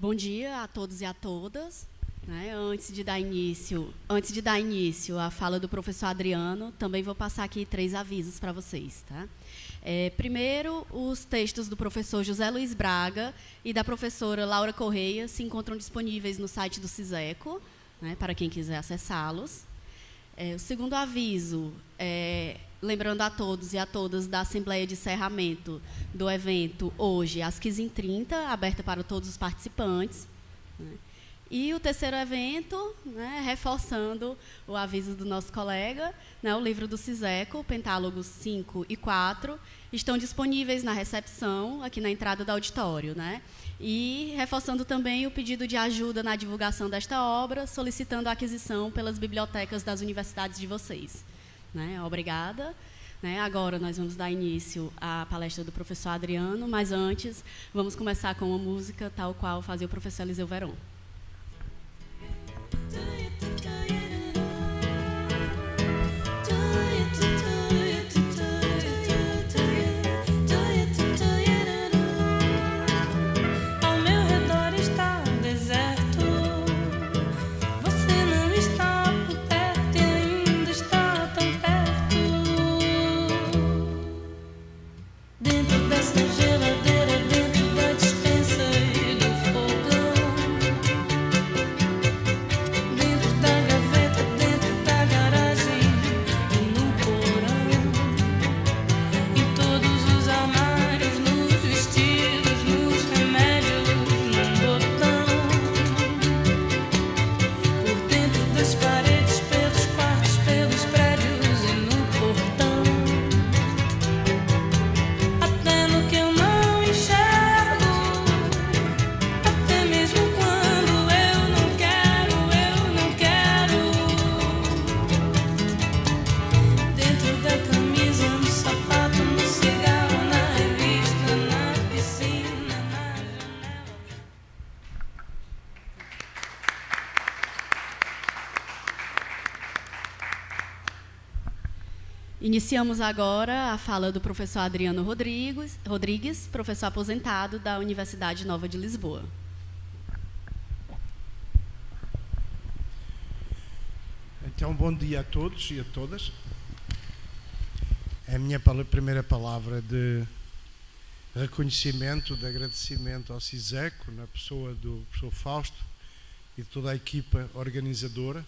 Bom dia a todos e a todas. Antes de dar início à fala do professor Adriano, também vou passar aqui 3 avisos para vocês. Tá? Primeiro, os textos do professor José Luiz Braga e da professora Laura Correia se encontram disponíveis no site do CISECO, para quem quiser acessá-los. O segundo aviso, lembrando a todos e a todas da Assembleia de Encerramento do evento hoje, às 15h30, aberta para todos os participantes. E o terceiro evento, reforçando o aviso do nosso colega, o livro do CISECO, Pentálogos 5 e 4, estão disponíveis na recepção, aqui na entrada do auditório. E reforçando também o pedido de ajuda na divulgação desta obra, solicitando a aquisição pelas bibliotecas das universidades de vocês. Obrigada. Agora nós vamos dar início à palestra do professor Adriano, mas antes vamos começar com uma música tal qual fazia o professor Eliseu Veron. Iniciamos agora a fala do professor Adriano Rodrigues, professor aposentado da Universidade Nova de Lisboa. Então, bom dia a todos e a todas. É a minha primeira palavra de reconhecimento, de agradecimento ao CISECO, na pessoa do professor Fausto e de toda a equipa organizadora,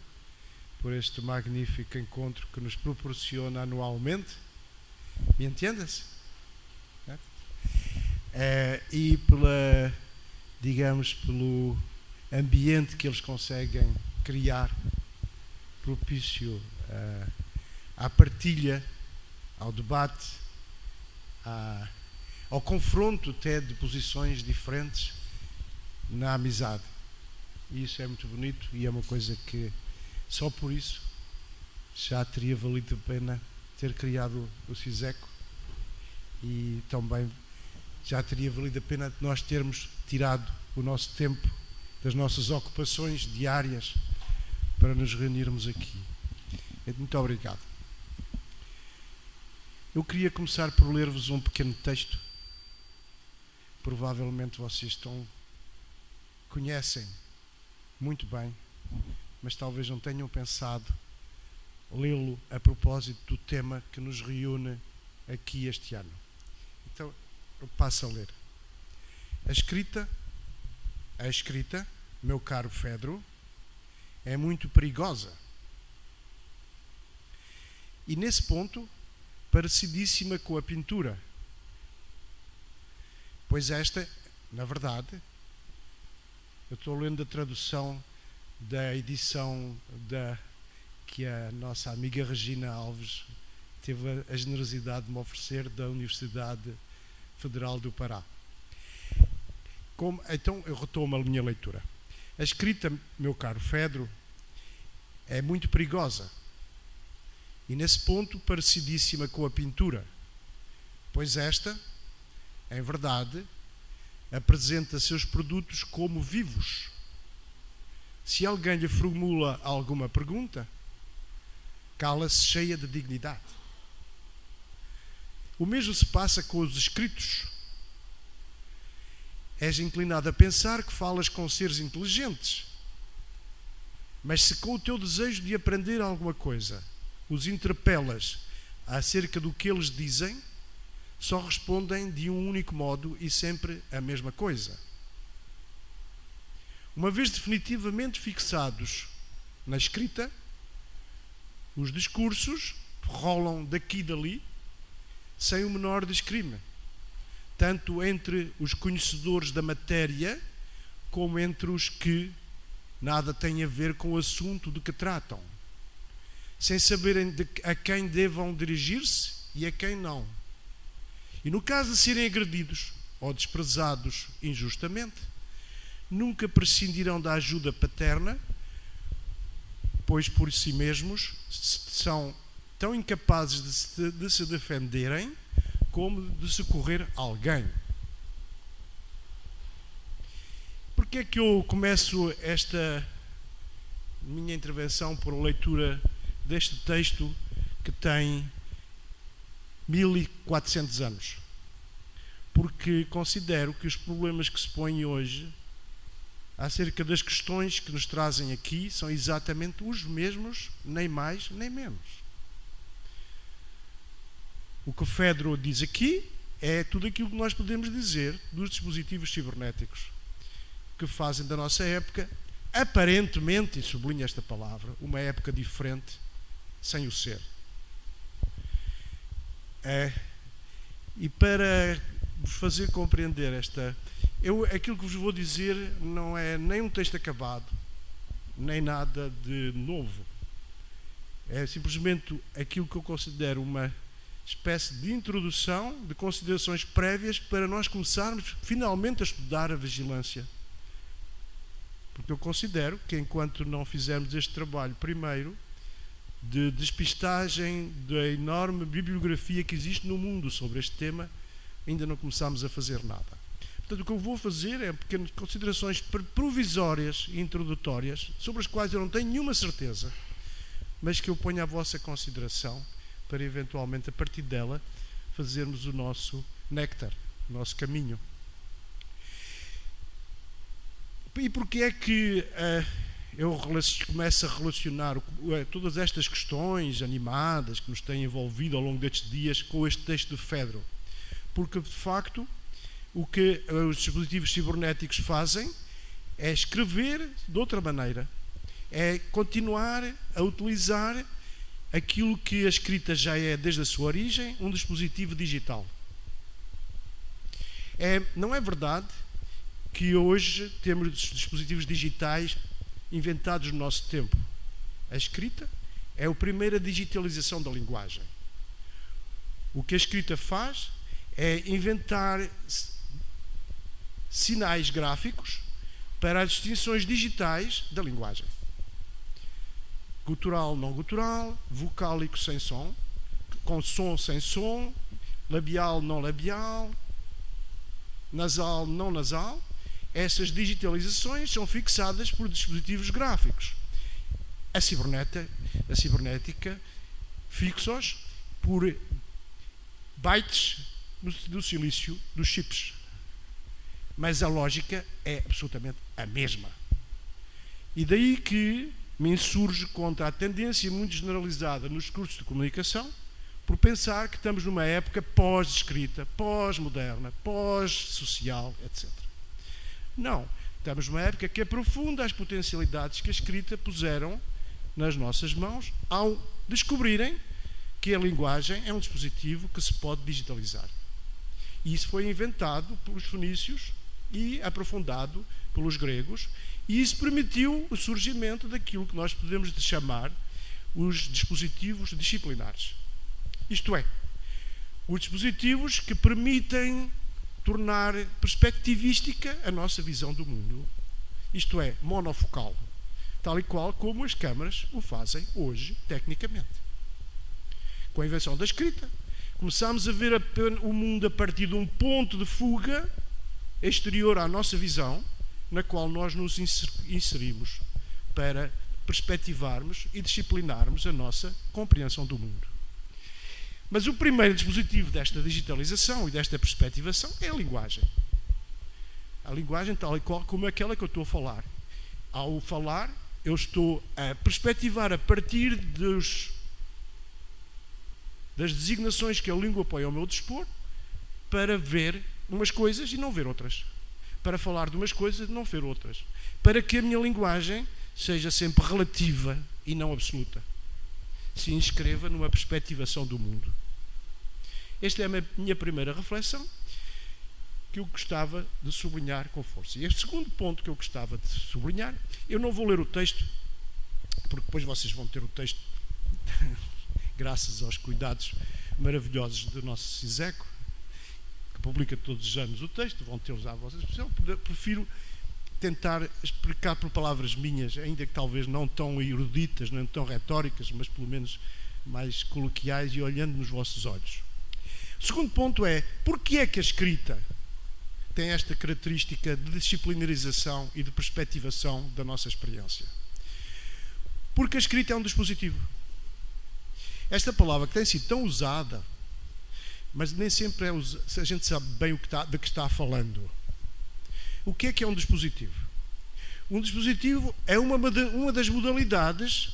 por este magnífico encontro que nos proporciona anualmente. Me entende-se? E pelo ambiente que eles conseguem criar, propício à partilha, ao debate, ao confronto até de posições diferentes na amizade. E isso é muito bonito e é uma coisa que só por isso já teria valido a pena ter criado o CISECO, e também já teria valido a pena nós termos tirado o nosso tempo das nossas ocupações diárias para nos reunirmos aqui. Muito obrigado. Eu queria começar por ler-vos um pequeno texto. Provavelmente vocês conhecem muito bem, mas talvez não tenham pensado lê-lo a propósito do tema que nos reúne aqui este ano. Então, eu passo a ler. A escrita, meu caro Fedro, é muito perigosa. E nesse ponto, parecidíssima com a pintura. Pois esta, na verdade, eu estou lendo a tradução da edição que a nossa amiga Regina Alves teve a generosidade de me oferecer, da Universidade Federal do Pará. Então eu retomo a minha leitura. A escrita, meu caro Fedro, é muito perigosa e nesse ponto parecidíssima com a pintura, pois esta, em verdade, apresenta seus produtos como vivos. Se alguém lhe formula alguma pergunta, cala-se cheia de dignidade. O mesmo se passa com os escritos. és inclinado a pensar que falas com seres inteligentes. Mas se com o teu desejo de aprender alguma coisa os interpelas acerca do que eles dizem, só respondem de um único modo e sempre a mesma coisa. Uma vez definitivamente fixados na escrita, os discursos rolam daqui e dali sem o menor descrime, tanto entre os conhecedores da matéria como entre os que nada têm a ver com o assunto de que tratam, sem saberem a quem devam dirigir-se e a quem não. E no caso de serem agredidos ou desprezados injustamente, nunca prescindirão da ajuda paterna, pois por si mesmos são tão incapazes de se defenderem como de socorrer alguém. Porque é que eu começo esta minha intervenção por leitura deste texto que tem 1400 anos? Porque considero que os problemas que se põem hoje acerca das questões que nos trazem aqui são exatamente os mesmos, nem mais nem menos. O que Fedro diz aqui é tudo aquilo que nós podemos dizer dos dispositivos cibernéticos que fazem da nossa época, aparentemente, e sublinho esta palavra, uma época diferente sem o ser. E para vos fazer compreender aquilo que vos vou dizer não é nem um texto acabado, nem nada de novo. É simplesmente aquilo que eu considero uma espécie de introdução, de considerações prévias para nós começarmos finalmente a estudar a vigilância. Porque eu considero que enquanto não fizermos este trabalho primeiro de despistagem da enorme bibliografia que existe no mundo sobre este tema, ainda não começamos a fazer nada. Portanto, o que eu vou fazer é pequenas considerações provisórias e introdutórias, sobre as quais eu não tenho nenhuma certeza, mas que eu ponho à vossa consideração para eventualmente, a partir dela, fazermos o nosso néctar, o nosso caminho. E porquê é que eu começo a relacionar todas estas questões animadas que nos têm envolvido ao longo destes dias com este texto de Fedro? Porque, de facto, o que os dispositivos cibernéticos fazem é escrever de outra maneira, é continuar a utilizar aquilo que a escrita já é, desde a sua origem, um dispositivo digital. Não é verdade que hoje temos dispositivos digitais inventados no nosso tempo. A escrita é a primeira digitalização da linguagem. O que a escrita faz é inventar sinais gráficos para as distinções digitais da linguagem. Gutural, não gutural, vocálico sem som, com som sem som, labial, não labial, nasal, não nasal. Essas digitalizações são fixadas por dispositivos gráficos. A cibernética fixa-os por bytes do silício dos chips. Mas a lógica é absolutamente a mesma. E daí que me insurge contra a tendência muito generalizada nos cursos de comunicação por pensar que estamos numa época pós-escrita, pós-moderna, pós-social, etc. Não, estamos numa época que aprofunda as potencialidades que a escrita puseram nas nossas mãos ao descobrirem que a linguagem é um dispositivo que se pode digitalizar. E isso foi inventado pelos fenícios e aprofundado pelos gregos, e isso permitiu o surgimento daquilo que nós podemos chamar os dispositivos disciplinares. Isto é, os dispositivos que permitem tornar perspectivística a nossa visão do mundo. Isto é, monofocal, tal e qual como as câmaras o fazem hoje, tecnicamente. Com a invenção da escrita, começámos a ver o mundo a partir de um ponto de fuga exterior à nossa visão, na qual nós nos inserimos para perspectivarmos e disciplinarmos a nossa compreensão do mundo. Mas o primeiro dispositivo desta digitalização e desta perspectivação é a linguagem. A linguagem tal e qual como aquela que eu estou a falar. Ao falar, eu estou a perspectivar a partir das designações que a língua põe ao meu dispor para ver umas coisas e não ver outras. Para falar de umas coisas e não ver outras. Para que a minha linguagem seja sempre relativa e não absoluta. Se inscreva numa perspectivação do mundo. Esta é a minha primeira reflexão que eu gostava de sublinhar com força. E o segundo ponto que eu gostava de sublinhar, eu não vou ler o texto, porque depois vocês vão ter o texto graças aos cuidados maravilhosos do nosso Ciseco, que publica todos os anos o texto, vão tê-los à vossa disposição. Prefiro tentar explicar por palavras minhas, ainda que talvez não tão eruditas, não tão retóricas, mas pelo menos mais coloquiais e olhando nos vossos olhos. O segundo ponto é, porquê é que a escrita tem esta característica de disciplinarização e de perspectivação da nossa experiência? Porque a escrita é um dispositivo. Esta palavra que tem sido tão usada, mas nem sempre a gente sabe bem de que está falando. O que é um dispositivo? Um dispositivo é uma das modalidades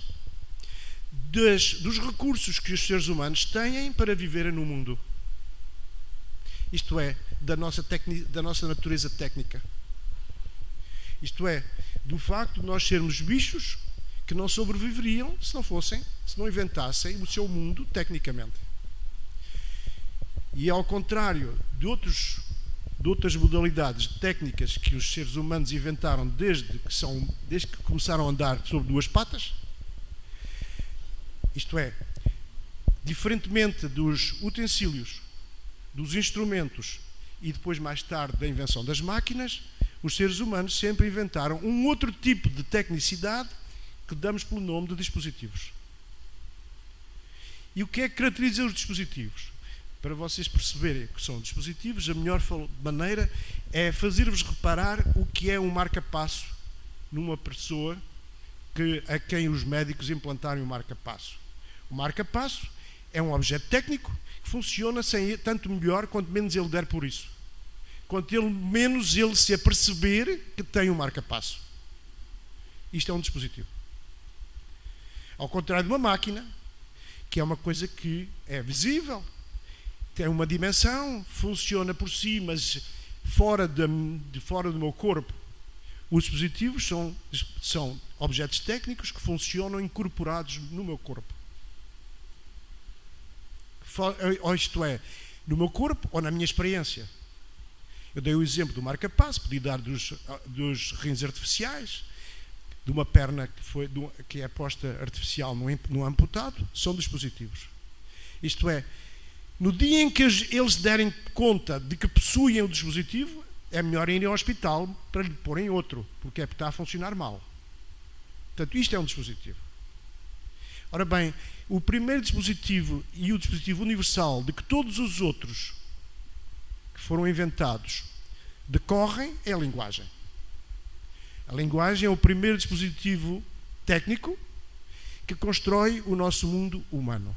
dos recursos que os seres humanos têm para viverem no mundo. Isto é, da nossa natureza técnica. Isto é, do facto de nós sermos bichos que não sobreviveriam se não inventassem o seu mundo tecnicamente. E ao contrário de outras modalidades técnicas que os seres humanos inventaram desde que começaram a andar sobre duas patas, isto é, diferentemente dos utensílios, dos instrumentos e depois mais tarde da invenção das máquinas, os seres humanos sempre inventaram um outro tipo de tecnicidade que damos pelo nome de dispositivos. E o que é que caracteriza os dispositivos? Para vocês perceberem que são dispositivos, a melhor maneira é fazer-vos reparar o que é um marca-passo numa pessoa a quem os médicos implantarem um marca-passo. O marca-passo é um objeto técnico que funciona tanto melhor quanto menos ele der por isso. Quanto menos ele se aperceber que tem um marca-passo. Isto é um dispositivo. Ao contrário de uma máquina, que é uma coisa que é visível, tem uma dimensão, funciona por si, mas fora do meu corpo. Os dispositivos são objetos técnicos que funcionam incorporados no meu corpo. Isto é, no meu corpo ou na minha experiência. Eu dei o exemplo do marca-passo, podia dar dos rins artificiais, de uma perna que é posta artificial no amputado, são dispositivos. Isto é, no dia em que eles derem conta de que possuem o dispositivo, é melhor irem ao hospital para lhe porem outro, porque está a funcionar mal. Portanto, isto é um dispositivo. Ora bem, o primeiro dispositivo e o dispositivo universal de que todos os outros que foram inventados decorrem é a linguagem. A linguagem é o primeiro dispositivo técnico que constrói o nosso mundo humano.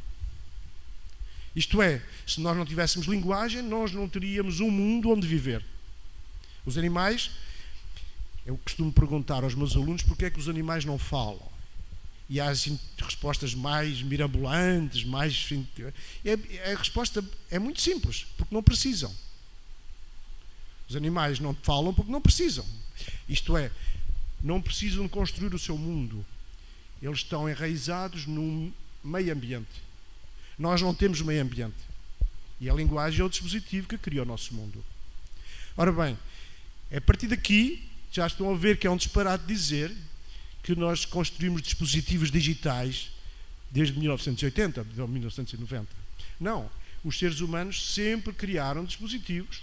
Isto é, se nós não tivéssemos linguagem, nós não teríamos um mundo onde viver. Os animais, eu costumo perguntar aos meus alunos porque é que os animais não falam. E há assim, respostas mais mirabolantes, a resposta é muito simples, porque não precisam. Os animais não falam porque não precisam. Isto é, não precisam construir o seu mundo. Eles estão enraizados num meio ambiente. Nós não temos meio ambiente. E a linguagem é o dispositivo que cria o nosso mundo. Ora bem, a partir daqui, já estão a ver que é um disparate dizer que nós construímos dispositivos digitais desde 1980 ou 1990. Não. Os seres humanos sempre criaram dispositivos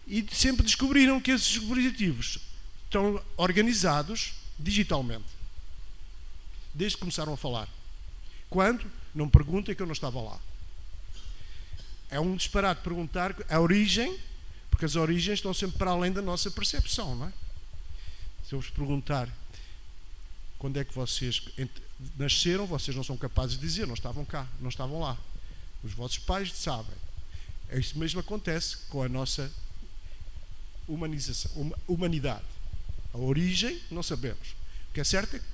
e sempre descobriram que esses dispositivos estão organizados digitalmente. Desde que começaram a falar. Quando? Não me perguntem que eu não estava lá. É um disparate perguntar a origem, porque as origens estão sempre para além da nossa percepção, não é? Se eu vos perguntar quando é que vocês nasceram, vocês não são capazes de dizer, não estavam cá, não estavam lá. Os vossos pais sabem. Isso mesmo acontece com a nossa humanidade. A origem, não sabemos. O que é certo é que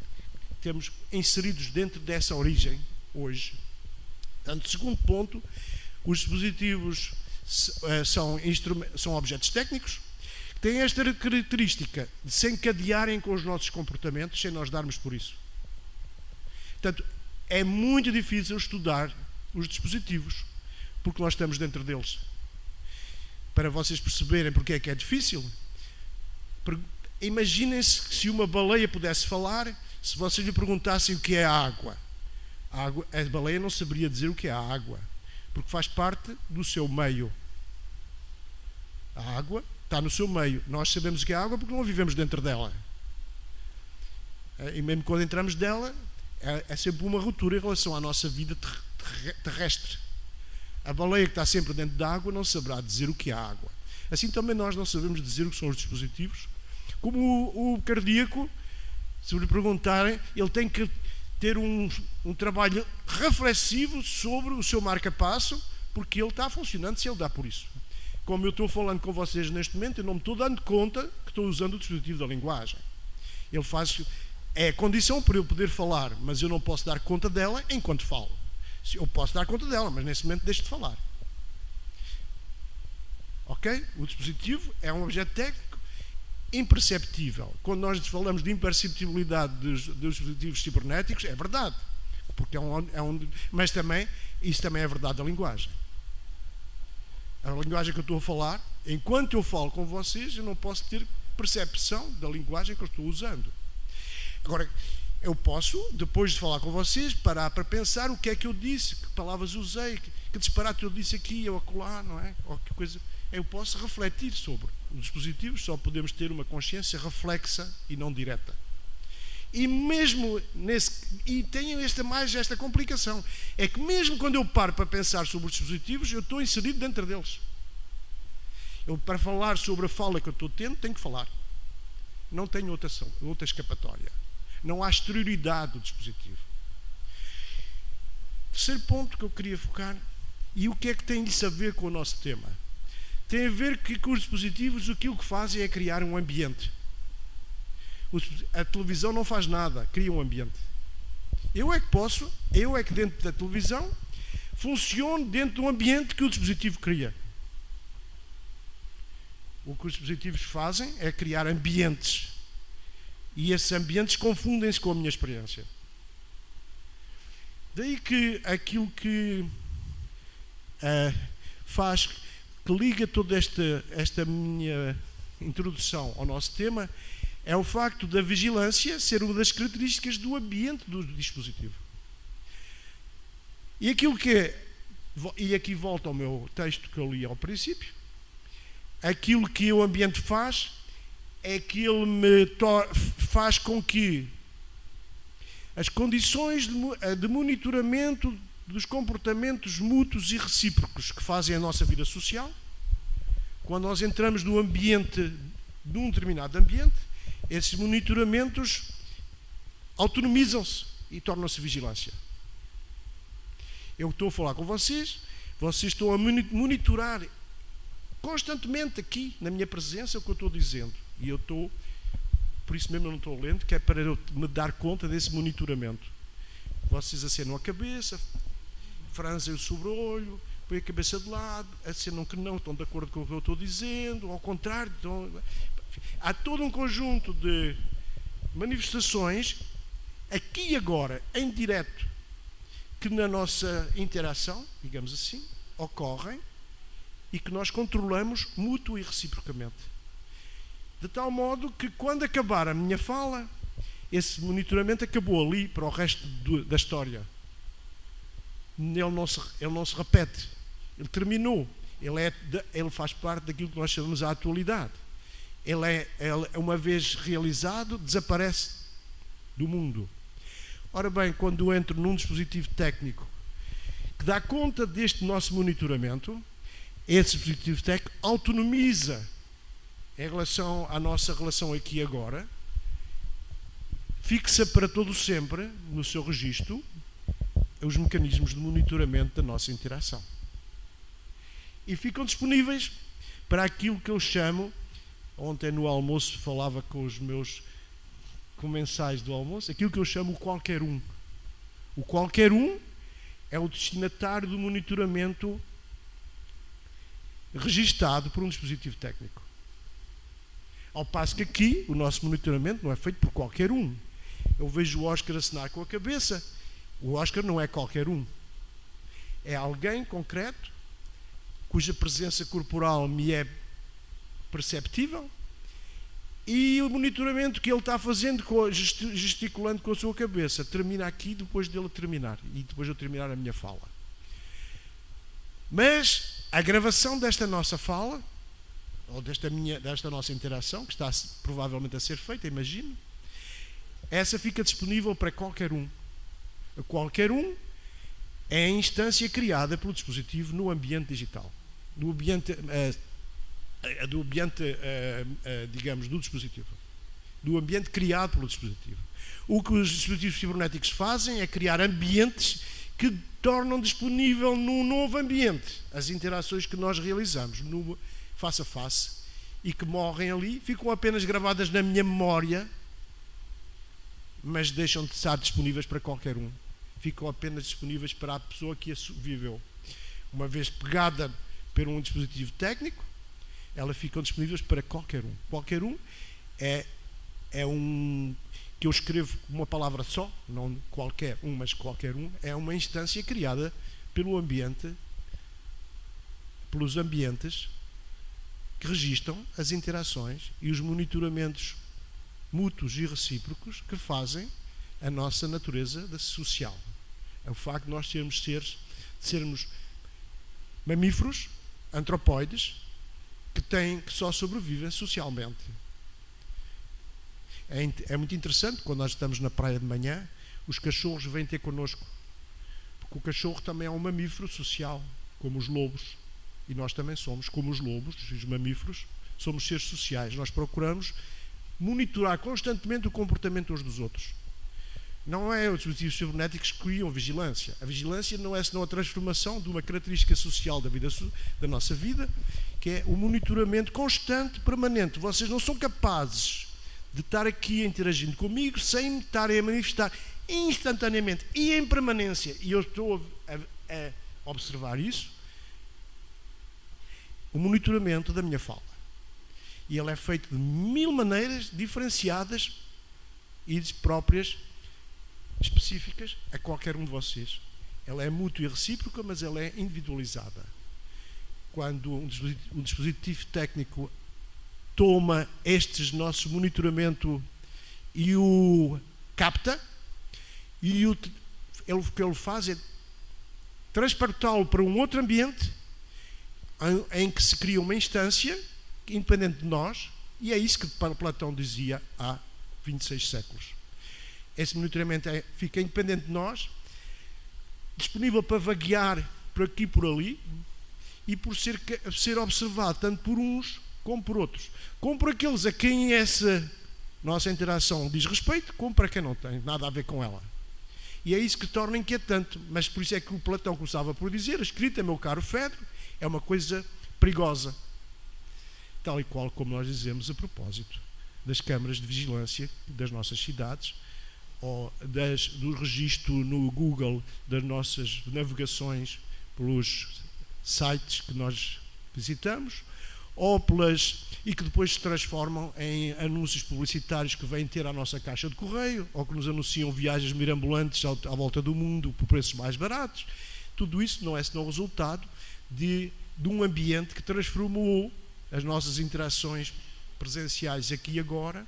temos inseridos dentro dessa origem hoje. Portanto, segundo ponto, os dispositivos são objetos técnicos que têm esta característica de se encadearem com os nossos comportamentos sem nós darmos por isso. Portanto, é muito difícil estudar os dispositivos porque nós estamos dentro deles. Para vocês perceberem porque é que é difícil, imaginem-se que se uma baleia pudesse falar, se vocês lhe perguntassem o que é a água, a baleia não saberia dizer o que é a água, porque faz parte do seu meio. A água está no seu meio. Nós sabemos o que é a água porque não vivemos dentro dela. E mesmo quando entramos dela, é sempre uma ruptura em relação à nossa vida terrestre. A baleia que está sempre dentro da água não saberá dizer o que é a água. Assim também nós não sabemos dizer o que são os dispositivos. Como o cardíaco, se lhe perguntarem, ele tem que ter um trabalho reflexivo sobre o seu marca-passo, porque ele está funcionando se ele dá por isso. Como eu estou falando com vocês neste momento, eu não me estou dando conta que estou usando o dispositivo da linguagem. É a condição para eu poder falar, mas eu não posso dar conta dela enquanto falo. Eu posso dar conta dela, mas nesse momento deixo de falar. Ok? O dispositivo é um objeto técnico imperceptível. Quando nós falamos de imperceptibilidade dos dispositivos cibernéticos, é verdade. Porque mas também, isso também é verdade da linguagem. A linguagem que eu estou a falar, enquanto eu falo com vocês, eu não posso ter percepção da linguagem que eu estou usando. Agora, eu posso, depois de falar com vocês, parar para pensar o que é que eu disse, que palavras usei, que disparate eu disse aqui ou acolá, não é? Ou que coisa. Eu posso refletir sobre os dispositivos, só podemos ter uma consciência reflexa e não direta. E mesmo e tenho esta complicação, é que mesmo quando eu paro para pensar sobre os dispositivos, eu estou inserido dentro deles. Eu, para falar sobre a fala que eu estou tendo, tenho que falar. Não tenho outra escapatória. Não há exterioridade do dispositivo. Terceiro ponto que eu queria focar, e o que é que tem isso a ver com o nosso tema? Tem a ver que com os dispositivos aquilo que fazem é criar um ambiente. A televisão não faz nada, cria um ambiente. Eu é que dentro da televisão funciono dentro do ambiente que o dispositivo cria. O que os dispositivos fazem é criar ambientes. E esses ambientes confundem-se com a minha experiência. Daí que aquilo que faz, que liga toda esta minha introdução ao nosso tema, é o facto da vigilância ser uma das características do ambiente do dispositivo. E aquilo e aqui volta ao meu texto que eu li ao princípio, aquilo que o ambiente faz é que ele faz com que as condições de monitoramento dos comportamentos mútuos e recíprocos que fazem a nossa vida social, quando nós entramos no ambiente, num determinado ambiente, esses monitoramentos autonomizam-se e tornam-se vigilância. Eu estou a falar com vocês estão a monitorar constantemente aqui, na minha presença, o que eu estou dizendo. E eu estou, por isso mesmo eu não estou lendo, que é para eu me dar conta desse monitoramento. Vocês acenam a cabeça, franzem o sobre-olho, põem a cabeça de lado, acenam que não estão de acordo com o que eu estou dizendo, ao contrário. Há todo um conjunto de manifestações, aqui e agora, em direto, que na nossa interação, digamos assim, ocorrem e que nós controlamos mútuo e reciprocamente. De tal modo que quando acabar a minha fala, esse monitoramento acabou ali para o resto da história. Ele não se repete. Ele terminou. Ele faz parte daquilo que nós chamamos a atualidade. Ele é uma vez realizado, desaparece do mundo. Ora bem, quando eu entro num dispositivo técnico que dá conta deste nosso monitoramento, esse dispositivo técnico autonomiza em relação à nossa relação aqui e agora, fixa para todo sempre no seu registro os mecanismos de monitoramento da nossa interação. E ficam disponíveis para aquilo que eu chamo Ontem no almoço falava com os meus comensais do almoço, aquilo que eu chamo o qualquer um. O qualquer um é o destinatário do monitoramento registado por um dispositivo técnico. Ao passo que aqui o nosso monitoramento não é feito por qualquer um. Eu vejo o Oscar acenar com a cabeça. O Oscar não é qualquer um. É alguém concreto, cuja presença corporal me é perceptível, e o monitoramento que ele está fazendo, gesticulando com a sua cabeça, termina aqui depois dele terminar, e depois de eu terminar a minha fala. Mas a gravação desta nossa fala, ou desta nossa interação, que está provavelmente a ser feita, imagino, essa fica disponível para qualquer um. Qualquer um é a instância criada pelo dispositivo no ambiente digital, no ambiente, digamos, do dispositivo, do ambiente criado pelo dispositivo. O que os dispositivos cibernéticos fazem é criar ambientes que tornam disponível num novo ambiente as interações que nós realizamos no face a face e que morrem ali, ficam apenas gravadas na minha memória, mas deixam de estar disponíveis para qualquer um. Ficam apenas disponíveis para a pessoa que a viveu. Uma vez pegada por um dispositivo técnico, elas ficam disponíveis para qualquer um. Qualquer um é um que eu escrevo com uma palavra só, não qualquer um, mas qualquer um, é uma instância criada pelo ambiente, pelos ambientes que registram as interações e os monitoramentos mútuos e recíprocos que fazem a nossa natureza social. É o facto de nós sermos mamíferos, antropóides, que só sobrevivem socialmente. É muito interessante, quando nós estamos na praia de manhã, os cachorros vêm ter connosco, porque o cachorro também é um mamífero social, como os lobos, e nós também somos, como os lobos, os mamíferos, somos seres sociais. Nós procuramos monitorar constantemente o comportamento uns dos outros. Não é os dispositivos cibernéticos que criam vigilância. A vigilância não é senão a transformação de uma característica social da nossa vida, que é o monitoramento constante, permanente. Vocês não são capazes de estar aqui interagindo comigo sem estarem a manifestar instantaneamente e em permanência, e eu estou a observar isso, o monitoramento da minha fala. E ele é feito de 1000 maneiras diferenciadas e próprias, específicas a qualquer um de vocês. Ela é mútua e recíproca, mas ela é individualizada. Quando um dispositivo técnico toma nosso monitoramento e o capta, e o que ele faz é transportá-lo para um outro ambiente em que se cria uma instância independente de nós, e é isso que Platão dizia há 26 séculos. Esse monitoramento fica independente de nós, disponível para vaguear por aqui e por ali, e por ser observado tanto por uns como por outros, como por aqueles a quem essa nossa interação diz respeito, como para quem não tem nada a ver com ela. E é isso que torna inquietante, mas por isso é que o Platão começava por dizer: a escrita, meu caro Fedro, é uma coisa perigosa, tal e qual como nós dizemos a propósito das câmaras de vigilância das nossas cidades, ou do registro no Google das nossas navegações pelos sites que nós visitamos, e que depois se transformam em anúncios publicitários que vêm ter à nossa caixa de correio, ou que nos anunciam viagens mirambulantes à volta do mundo por preços mais baratos. Tudo isso não é senão o resultado de um ambiente que transformou as nossas interações presenciais aqui e agora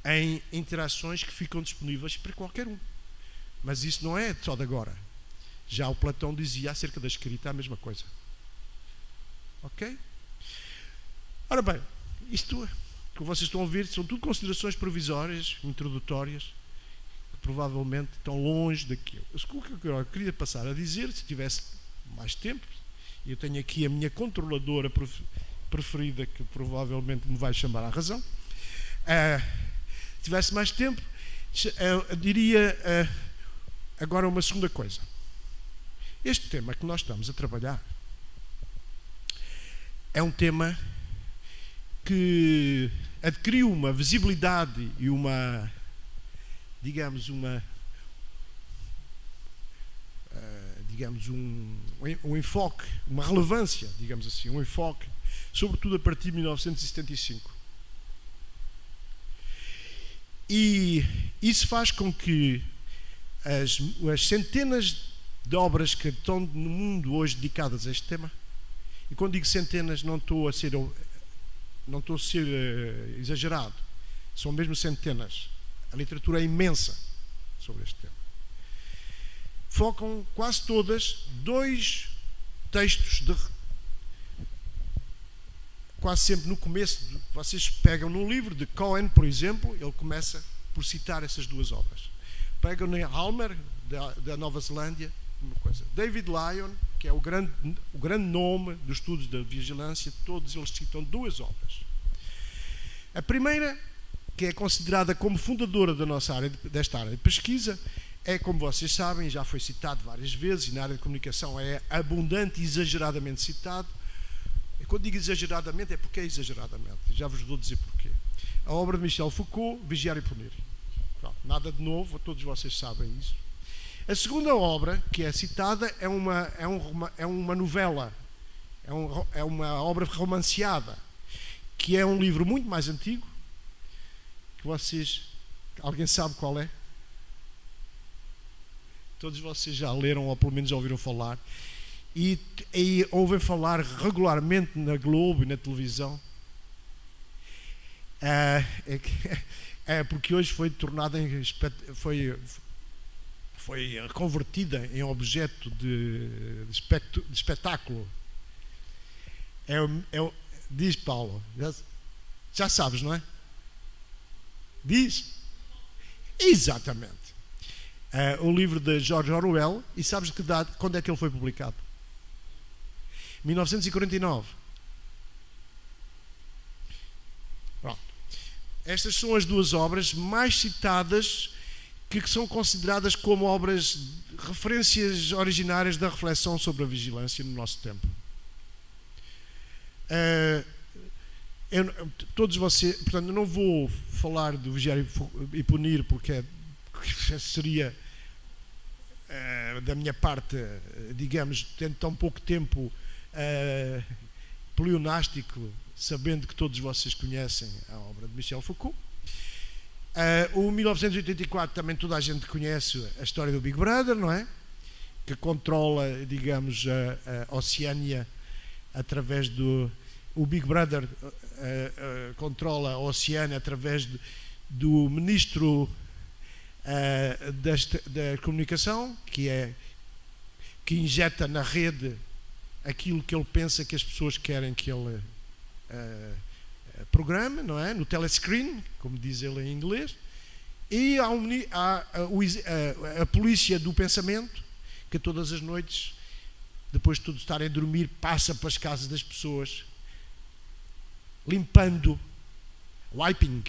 em interações que ficam disponíveis para qualquer um. Mas isso não é só de agora. Já o Platão dizia acerca da escrita a mesma coisa. Ok? Ora bem, isto que vocês estão a ouvir são tudo considerações provisórias, introdutórias, que provavelmente estão longe daquilo. O que eu queria passar a dizer, se tivesse mais tempo, e eu tenho aqui a minha controladora preferida, que provavelmente me vai chamar à razão, se tivesse mais tempo, eu diria agora uma segunda coisa. Este tema que nós estamos a trabalhar é um tema que adquiriu uma visibilidade e uma, digamos, um enfoque, uma relevância, digamos assim, um enfoque, sobretudo a partir de 1975. E isso faz com que as centenas de obras que estão no mundo hoje dedicadas a este tema, e quando digo centenas não estou a ser exagerado, são mesmo centenas, a literatura é imensa sobre este tema, focam quase todas dois textos quase sempre no começo. Vocês pegam num livro de Cohen, por exemplo, ele começa por citar essas duas obras. Pegam em Halmer, da Nova Zelândia, uma coisa. David Lyon, que é o grande nome dos estudos da vigilância, todos eles citam duas obras. A primeira, que é considerada como fundadora desta área de pesquisa, é, como vocês sabem, já foi citado várias vezes, e na área de comunicação é abundante e exageradamente citado. E quando digo exageradamente, é porque é exageradamente. Já vos vou dizer porquê. A obra de Michel Foucault, Vigiar e Punir. Pronto, nada de novo, todos vocês sabem isso. A segunda obra que é citada é uma novela, é uma obra romanceada, que é um livro muito mais antigo, que alguém sabe qual é? Todos vocês já leram, ou pelo menos já ouviram falar, e ouvem falar regularmente na Globo e na televisão. Porque hoje foi tornada foi convertida em objeto de espetáculo. Diz, Paulo, já sabes, não é? Diz? Exatamente. O livro de George Orwell, e sabes quando é que ele foi publicado? 1949. Pronto. Estas são as duas obras mais citadas, que são consideradas como obras, referências originárias da reflexão sobre a vigilância no nosso tempo. Todos vocês, portanto, eu não vou falar do Vigiar e Punir, porque seria da minha parte, digamos, tendo tão pouco tempo pleonástico, sabendo que todos vocês conhecem a obra de Michel Foucault. O 1984 também toda a gente conhece a história do Big Brother, não é? Que controla, digamos, a Oceânia através do... O Big Brother controla a Oceânia através do ministro da comunicação, que injeta na rede aquilo que ele pensa que as pessoas querem que ele programa, não é? No telescreen, como diz ele em inglês. E há a polícia do pensamento, que todas as noites, depois de todos estarem a dormir, passa para as casas das pessoas, limpando, wiping,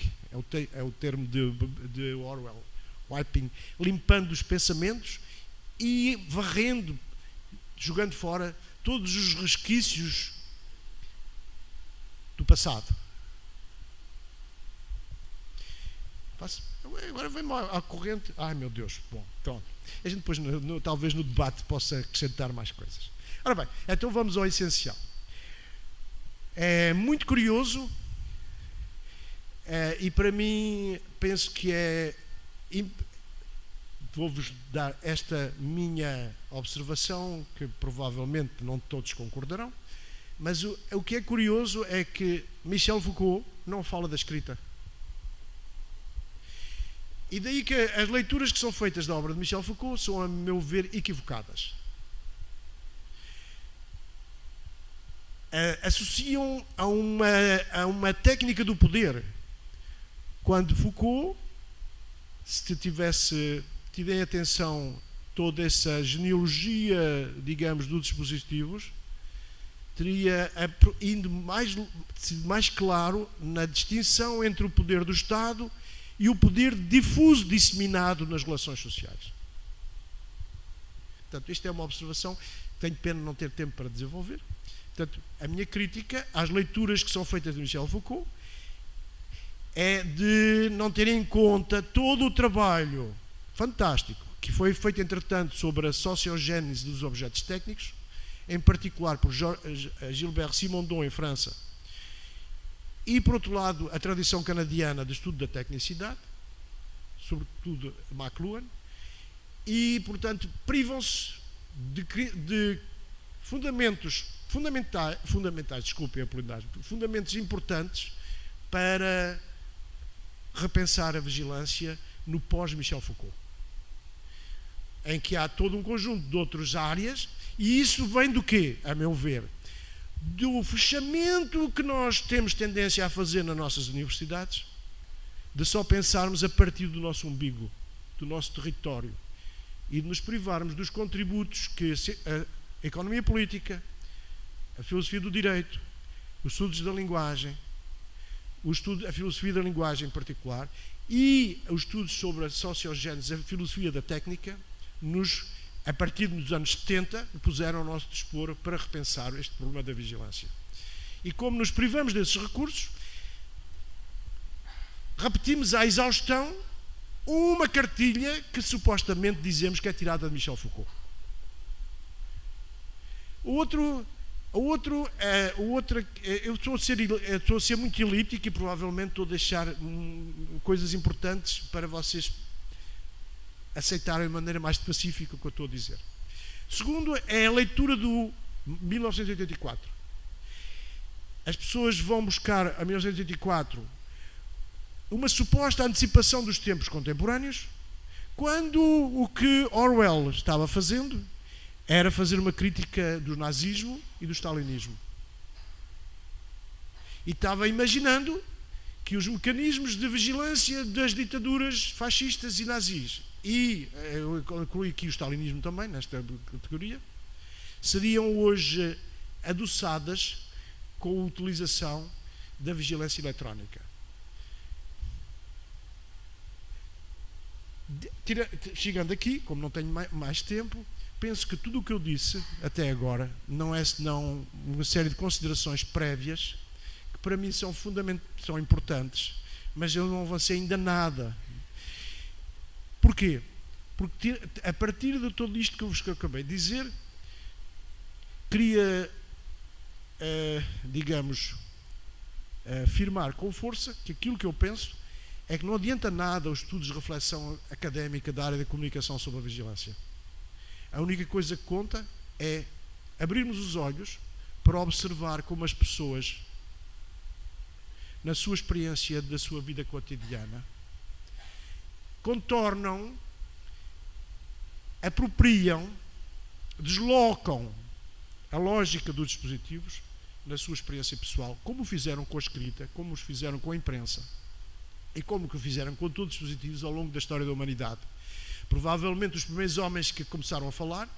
é o termo de Orwell, wiping, limpando os pensamentos e varrendo, jogando fora todos os resquícios do passado. Agora vem-me à corrente. Ai, meu Deus. Bom, pronto. A gente depois, talvez no debate, possa acrescentar mais coisas. Ora bem, então vamos ao essencial. É muito curioso e para mim penso que vou-vos dar esta minha observação, que provavelmente não todos concordarão, mas o que é curioso é que Michel Foucault não fala da escrita. E daí que as leituras que são feitas da obra de Michel Foucault são, a meu ver, equivocadas. Associam a uma técnica do poder, quando Foucault, se tivesse tido em atenção toda essa genealogia, digamos, dos dispositivos, teria sido mais claro na distinção entre o poder do Estado e o poder difuso, disseminado nas relações sociais. Portanto, isto é uma observação que tenho pena de não ter tempo para desenvolver, Portanto, a minha crítica às leituras que são feitas de Michel Foucault é de não ter em conta todo o trabalho fantástico que foi feito, entretanto, sobre a sociogênese dos objetos técnicos, em particular por Gilbert Simondon, em França, e, por outro lado, a tradição canadiana de estudo da tecnicidade, sobretudo McLuhan, e, portanto, privam-se de fundamentos importantes para repensar a vigilância no pós-Michel Foucault, em que há todo um conjunto de outras áreas, e isso vem do quê, a meu ver? Do fechamento que nós temos tendência a fazer nas nossas universidades, de só pensarmos a partir do nosso umbigo, do nosso território, e de nos privarmos dos contributos que a economia política, a filosofia do direito, os estudos da linguagem, a filosofia da linguagem em particular, e os estudos sobre a sociogênese, a filosofia da técnica, a partir dos anos 70, puseram ao nosso dispor para repensar este problema da vigilância. E como nos privamos desses recursos, repetimos à exaustão uma cartilha que supostamente dizemos que é tirada de Michel Foucault. Eu estou a ser muito elíptico e provavelmente estou a deixar coisas importantes para vocês aceitarem de maneira mais pacífica o que eu estou a dizer. Segundo, é a leitura do 1984. As pessoas vão buscar a 1984 uma suposta antecipação dos tempos contemporâneos, quando o que Orwell estava fazendo era fazer uma crítica do nazismo e do stalinismo. E estava imaginando que os mecanismos de vigilância das ditaduras fascistas e nazis, e eu incluí aqui o stalinismo também nesta categoria, seriam hoje adoçadas com a utilização da vigilância eletrónica. Chegando aqui, como não tenho mais tempo, penso que tudo o que eu disse até agora não é senão uma série de considerações prévias que para mim são importantes, mas eu não avancei ainda nada. Porquê? Porque a partir de tudo isto que eu vos acabei de dizer, queria, afirmar com força que aquilo que eu penso é que não adianta nada os estudos de reflexão académica da área da comunicação sobre a vigilância. A única coisa que conta é abrirmos os olhos para observar como as pessoas, na sua experiência da sua vida cotidiana, contornam, apropriam, deslocam a lógica dos dispositivos na sua experiência pessoal, como o fizeram com a escrita, como o fizeram com a imprensa e como o fizeram com todos os dispositivos ao longo da história da humanidade. Provavelmente os primeiros homens que começaram a falar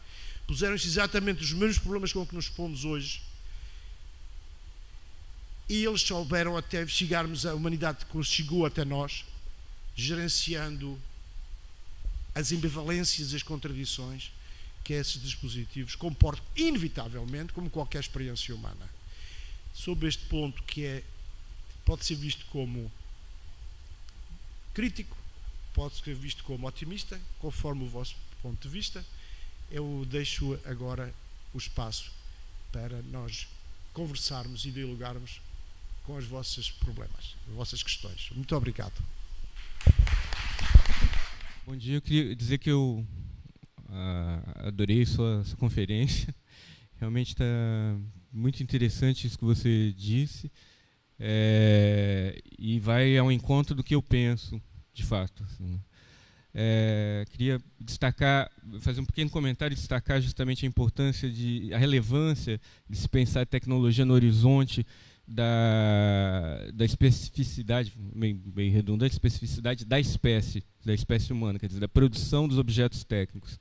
puseram-se exatamente os mesmos problemas com que nos expomos hoje, e eles souberam até chegarmos, a humanidade chegou até nós, gerenciando as ambivalências e as contradições que esses dispositivos comportam inevitavelmente, como qualquer experiência humana. Sobre este ponto, que pode ser visto como crítico, pode ser visto como otimista, conforme o vosso ponto de vista, eu deixo agora o espaço para nós conversarmos e dialogarmos com os vossos problemas, as vossas questões. Muito obrigado. Bom dia, eu queria dizer que eu adorei sua conferência. Realmente está muito interessante isso que você disse, e vai ao encontro do que eu penso, de fato. Assim. Queria destacar, fazer um pequeno comentário e destacar justamente a importância, a relevância de se pensar a tecnologia no horizonte da especificidade, bem redundante, especificidade da espécie humana, quer dizer, da produção dos objetos técnicos,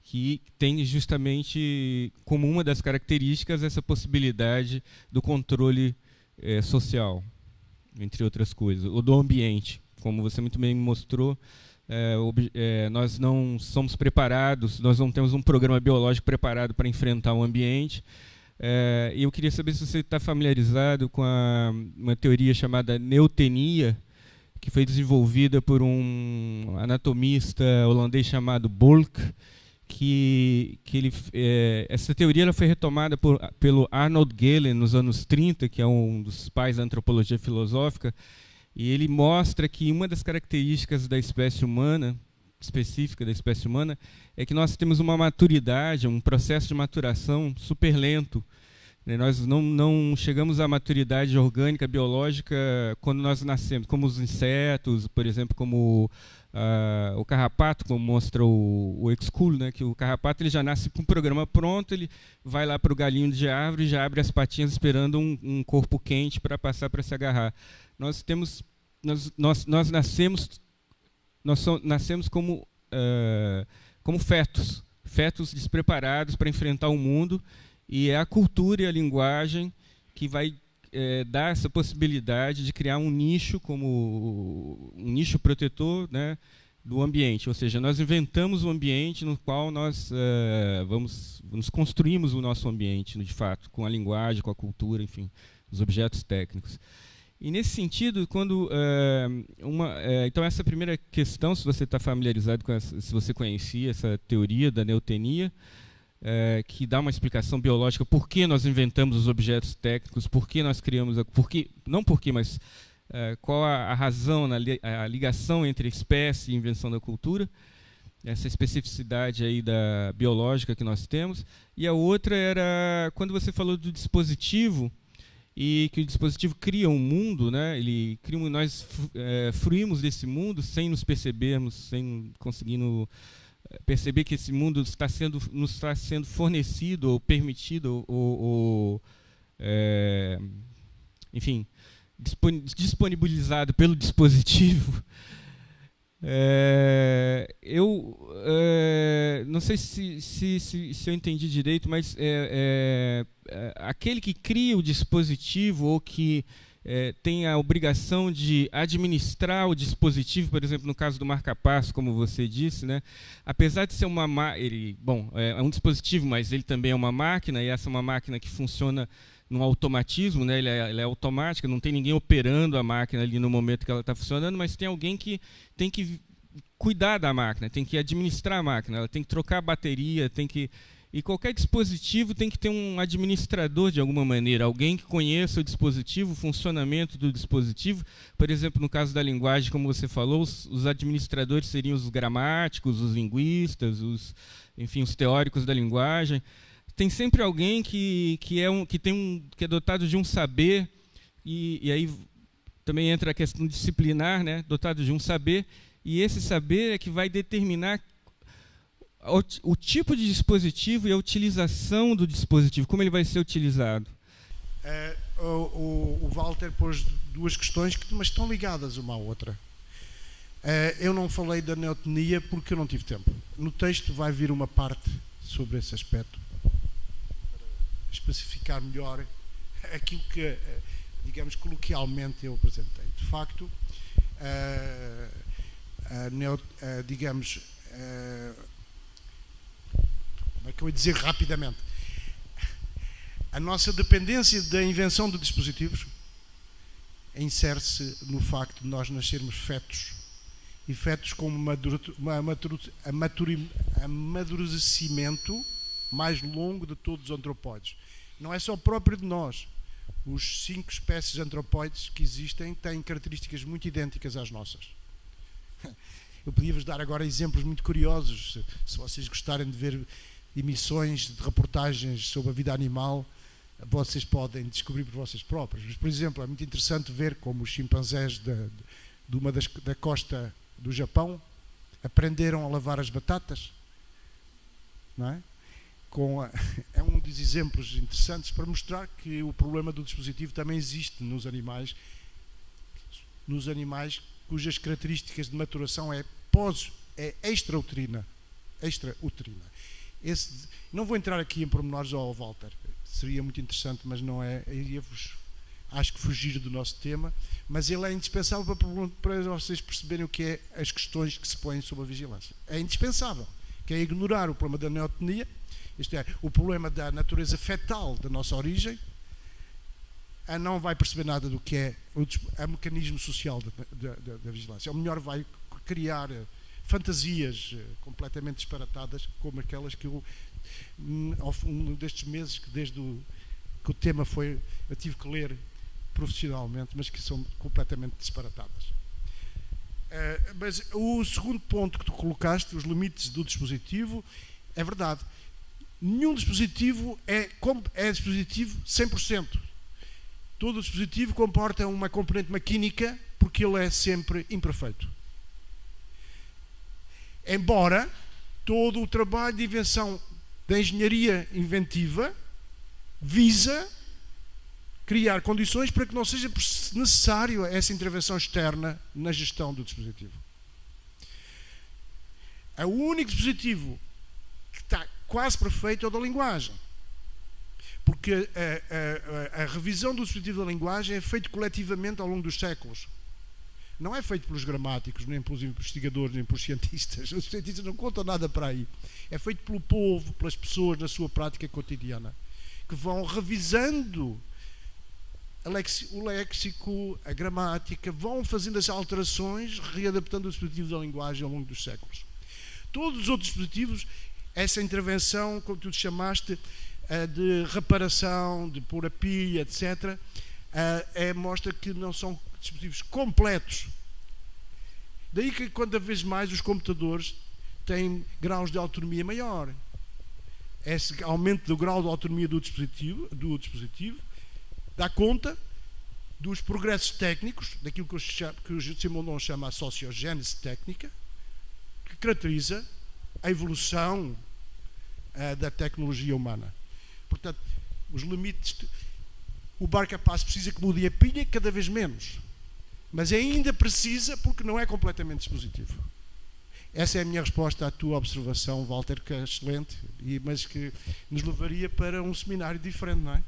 que tem justamente como uma das características essa possibilidade do controle social, entre outras coisas, ou do ambiente, como você muito bem mostrou. Nós não somos preparados, nós não temos um programa biológico preparado para enfrentar o ambiente. Eu queria saber se você está familiarizado com uma teoria chamada neotenia, que foi desenvolvida por um anatomista holandês chamado Bolk, essa teoria ela foi retomada pelo Arnold Gehlen nos anos 30, que é um dos pais da antropologia filosófica, e ele mostra que uma das características da espécie humana, específica da espécie humana, é que nós temos uma maturidade, um processo de maturação super lento. Nós não chegamos à maturidade orgânica, biológica, quando nós nascemos, como os insetos, por exemplo, como o carrapato, como mostra o Excul, né, que o carrapato ele já nasce com um programa pronto, ele vai lá para o galinho de árvore e já abre as patinhas esperando um corpo quente para passar para se agarrar. Nós nascemos como fetos despreparados para enfrentar o mundo, e é a cultura e a linguagem que vai dar essa possibilidade de criar um nicho como um nicho protetor, né, do ambiente. Ou seja, nós inventamos um ambiente no qual nós nos construímos o nosso ambiente, de fato, com a linguagem, com a cultura, enfim, os objetos técnicos. E nesse sentido, então essa primeira questão, se você está familiarizado com se você conhecia essa teoria da neotenia, que dá uma explicação biológica por que nós inventamos os objetos técnicos, por que nós criamos, mas qual a razão, a ligação entre espécie e invenção da cultura, essa especificidade aí da biológica que nós temos. E a outra era quando você falou do dispositivo, e que o dispositivo cria um mundo, né? Nós fruímos desse mundo sem nos percebermos, sem conseguindo perceber que esse mundo nos está sendo fornecido ou permitido enfim, disponibilizado pelo dispositivo. Eu não sei se eu entendi direito, mas aquele que cria o dispositivo ou que tem a obrigação de administrar o dispositivo, por exemplo, no caso do marca-passo, como você disse, né? Apesar de ser é um dispositivo, mas ele também é uma máquina, e essa é uma máquina que funciona num automatismo, né? Ela é automática, não tem ninguém operando a máquina ali no momento que ela está funcionando, mas tem alguém que tem que cuidar da máquina, tem que administrar a máquina, ela tem que trocar a bateria, e qualquer dispositivo tem que ter um administrador de alguma maneira, alguém que conheça o dispositivo, o funcionamento do dispositivo. Por exemplo, no caso da linguagem, como você falou, os administradores seriam os gramáticos, os linguistas, enfim, os teóricos da linguagem. Tem sempre alguém que é dotado de um saber, e aí também entra a questão disciplinar, né? Dotado de um saber, e esse saber é que vai determinar o tipo de dispositivo e a utilização do dispositivo, como ele vai ser utilizado. O Walter pôs duas questões mas estão ligadas uma à outra. Eu não falei da neotenia porque eu não tive tempo. No texto vai vir uma parte sobre esse aspecto, para especificar melhor aquilo que, digamos, coloquialmente eu apresentei. De facto, como é que eu ia dizer rapidamente? A nossa dependência da invenção de dispositivos insere-se no facto de nós nascermos fetos, e fetos com amadurecimento mais longo de todos os antropóides. Não é só próprio de nós. Os 5 espécies de antropóides que existem têm características muito idênticas às nossas. Eu podia-vos dar agora exemplos muito curiosos, se vocês gostarem de ver emissões de reportagens sobre a vida animal, vocês podem descobrir por vocês próprios. Mas, por exemplo, é muito interessante ver como os chimpanzés da costa do Japão aprenderam a lavar as batatas, não é? É um dos exemplos interessantes para mostrar que o problema do dispositivo também existe nos animais cujas características de maturação é extrauterina. Não vou entrar aqui em pormenores ao Walter, seria muito interessante, mas não é, acho que fugir do nosso tema, mas ele é indispensável para vocês perceberem o que é as questões que se põem sob a vigilância. É indispensável, que é ignorar o problema da neotenia isto é, o problema da natureza fetal da nossa origem, não vai perceber nada do que é o mecanismo social da vigilância. Ou melhor, vai criar fantasias completamente disparatadas, como aquelas que eu, um destes meses, que desde que o tema foi, eu tive que ler profissionalmente, mas que são completamente disparatadas. Mas o segundo ponto que tu colocaste, os limites do dispositivo, é verdade. Nenhum dispositivo é dispositivo 100%. Todo o dispositivo comporta uma componente maquínica porque ele é sempre imperfeito. Embora todo o trabalho de invenção da engenharia inventiva visa criar condições para que não seja necessário essa intervenção externa na gestão do dispositivo. O único dispositivo que está quase perfeito é o da linguagem. Porque a revisão do dispositivo da linguagem é feita coletivamente ao longo dos séculos. Não é feito pelos gramáticos, nem pelos investigadores, nem pelos cientistas. Os cientistas não contam nada para aí. É feito pelo povo, pelas pessoas na sua prática cotidiana, que vão revisando o léxico, a gramática, vão fazendo as alterações, readaptando o dispositivo da linguagem ao longo dos séculos. Todos os outros dispositivos, essa intervenção, como tu chamaste, de reparação, de pôr a pilha, etc., mostra que não são dispositivos completos. Daí que, cada vez mais, os computadores têm graus de autonomia maior. Esse aumento do grau de autonomia do dispositivo dá conta dos progressos técnicos, daquilo que o Simondon chama a sociogênese técnica, que caracteriza a evolução da tecnologia humana. Portanto, os limites... O barco capaz precisa que mude a pilha cada vez menos. Mas ainda precisa porque não é completamente dispositivo. Essa é a minha resposta à tua observação, Walter, que é excelente, mas que nos levaria para um seminário diferente, não é?